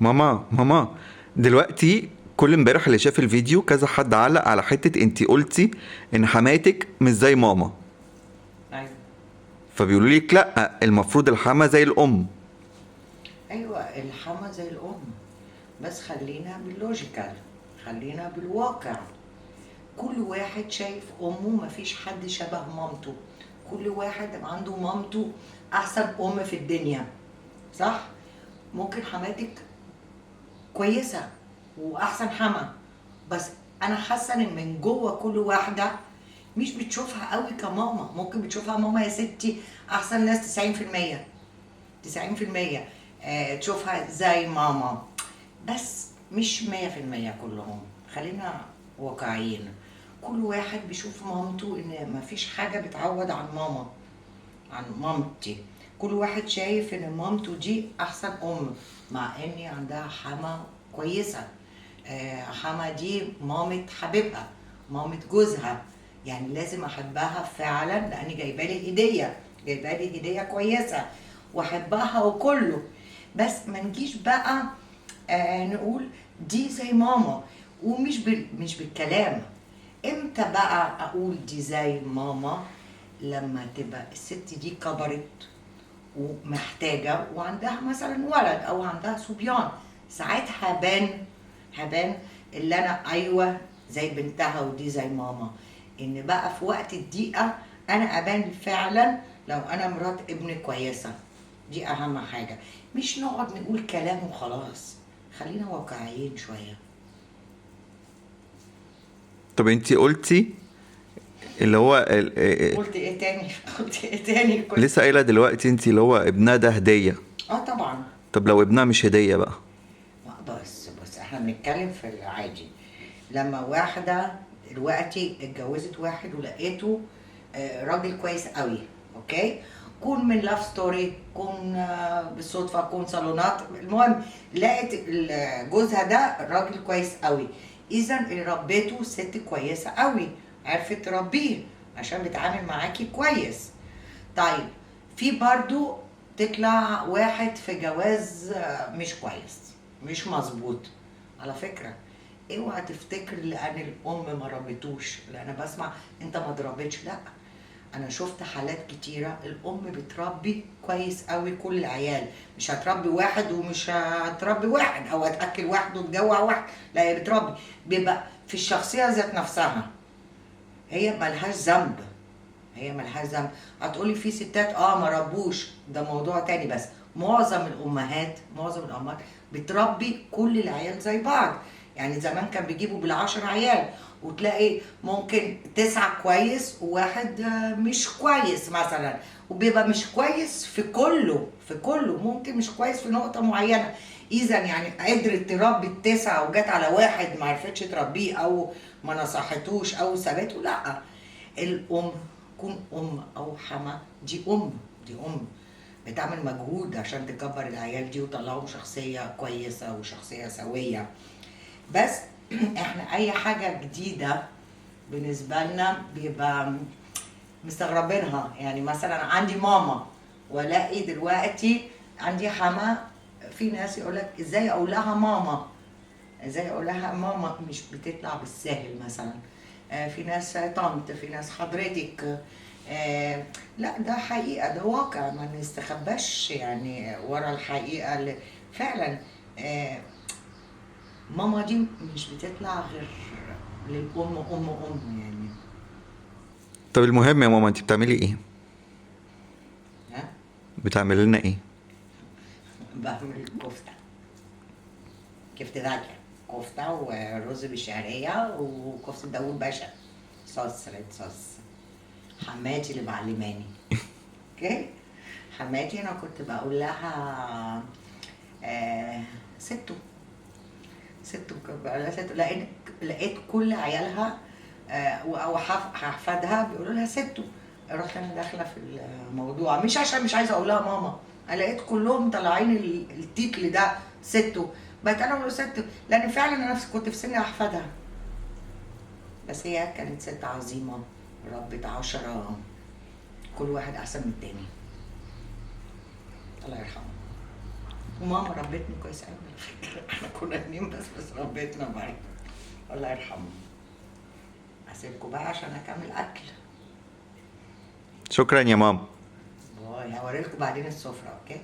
ماما ماما، دلوقتي كل امبارح اللي شاف الفيديو كذا حد علق على حتة انتي قلتي ان حماتك مش زي ماما. ايوه. فبيقولوا لك لا، المفروض الحما زي الام. ايوه الحما زي الام، بس خلينا باللوجيكال، خلينا بالواقع. كل واحد شايف امه، مفيش حد شبه مامته. كل واحد عنده مامته احسن ام في الدنيا، صح؟ ممكن حماتك كويسه واحسن حما، بس انا حاسه ان من جوه كل واحده مش بتشوفها قوي كماما. ممكن بتشوفها ماما يا ستي احسن ناس 90%، 90%. تشوفها زي ماما، بس مش 100% كلهم. خلينا واقعيين. كل واحد بيشوف مامته ان مفيش حاجه بتعوض عن ماما، عن مامتي. كل واحد شايف ان مامته دي احسن ام، مع اني عندها حما كويسه. حما دي مامة حبيبها، مامة جوزها، يعني لازم احبها فعلا لاني جايبه لي هديه، جايبه لي هديه كويسه واحبها وكله. بس ما نجيش بقى نقول دي زي ماما، ومش مش بالكلام. امتى بقى اقول دي زي ماما؟ لما تبقى الست دي كبرت ومحتاجة وعندها مثلا ولد او عندها صبيان، ساعتها هبان اللي انا ايوه زي بنتها ودي زي ماما. ان بقى في وقت الضيقة انا ابان فعلا لو انا مرات ابن كويسة. دي اهم حاجة، مش نقعد نقول كلام وخلاص. خلينا واقعيين شوية. طب انتي قلتي اللي هو قلت ايه تاني؟ قلت ايه تاني كنت؟ لسه قايله دلوقتي انتي اللي هو ابنها ده هديه. اه طبعا. طب لو ابنها مش هديه بقى؟ بس احنا بنتكلم في العادي. لما واحدة دلوقتي اتجوزت واحد ولقيته راجل كويس قوي، اوكي، كون من لاف ستوري، كون بالصدفة، كون صالونات، المهم لقيت جوزها ده راجل كويس قوي. اذا ربيته ست كويسة قوي، عرفت تربيه عشان بيتعامل معاكي كويس. طيب، في برضو تطلع واحد في جواز مش كويس، مش مظبوط. على فكرة اوعى تفتكر لان الام ما ربتوش، لان انا بسمع انت ما ضربتش، لا. انا شفت حالات كتيرة الام بتربي كويس قوي كل العيال. مش هتربي واحد ومش هتربي واحد، او هتاكل واحد وتجوع واحد، لا هي بتربي. بيبقى في الشخصية ذات نفسها، هي ملهاش ذنب، هي ملهاش ذنب. هتقولي في ستات ما ربوش، ده موضوع تاني. بس معظم الامهات بتربي كل العيال زي بعض. يعني زمان كان بيجيبوا بالعشر عيال، وتلاقي ممكن 9 كويس وواحد مش كويس مثلا، وبيبقى مش كويس في كله، في كله ممكن مش كويس في نقطة معينة. إذا يعني قدرت تربي ال9 وجت على واحد ما عرفتش تربيه، أو ما نصحتوش أو سابته، لأ. الام، كون ام او حما، دي ام، دي ام بتعمل مجهود عشان تكبر العيال دي وتطلعهم شخصيه كويسه وشخصيه سويه. بس احنا اي حاجه جديده بالنسبه لنا بيبقى مستغربينها. يعني مثلا عندي ماما والاقي دلوقتي عندي حما، في ناس يقولك ازاي اقول لها ماما، ازاي اقول لها ماما، مش بتطلع بالسهل مثلا. في ناس طنط، في ناس حضرتك. لا ده حقيقة، ده واقع ما نستخباش يعني ورا الحقيقة اللي فعلا. آه، ماما دي مش بتطلع غير للأم، أم يعني. طب المهم يا ماما، انتي بتعملي ايه؟ ها، بتعملي لنا ايه؟ بعمل كفتة، كفتة دجاج، كفتة ورز بالشعرية وكفتة داوود باشا، صوص ريد صوص. حماتي اللي معلماني. اوكي، حماتي انا كنت بقول لها آه ستو، ستو، كنت بقول لها ستو، لقيت كل عيالها او احفادها بيقولوا لها ستو. رحت انا داخله في الموضوع، مش عشان مش عايزه اقول لها ماما، انا لقيت كلهم طالعين التيتل ده ستو، بقيت انا بقول ستو لان فعلا انا كنت في سن احفادها. بس هي كانت ست عظيمه، ربت 10، كل واحد احسن من التاني. الله يرحمه. وماما ربتني كويس قوي على فكره. احنا كنا اتنين بس ربتنا معايا. الله يرحمه. اسيبكم بقى عشان اكمل اكل. شكرا يا ماما. باي. هوريلكم بعدين السفره، اوكي؟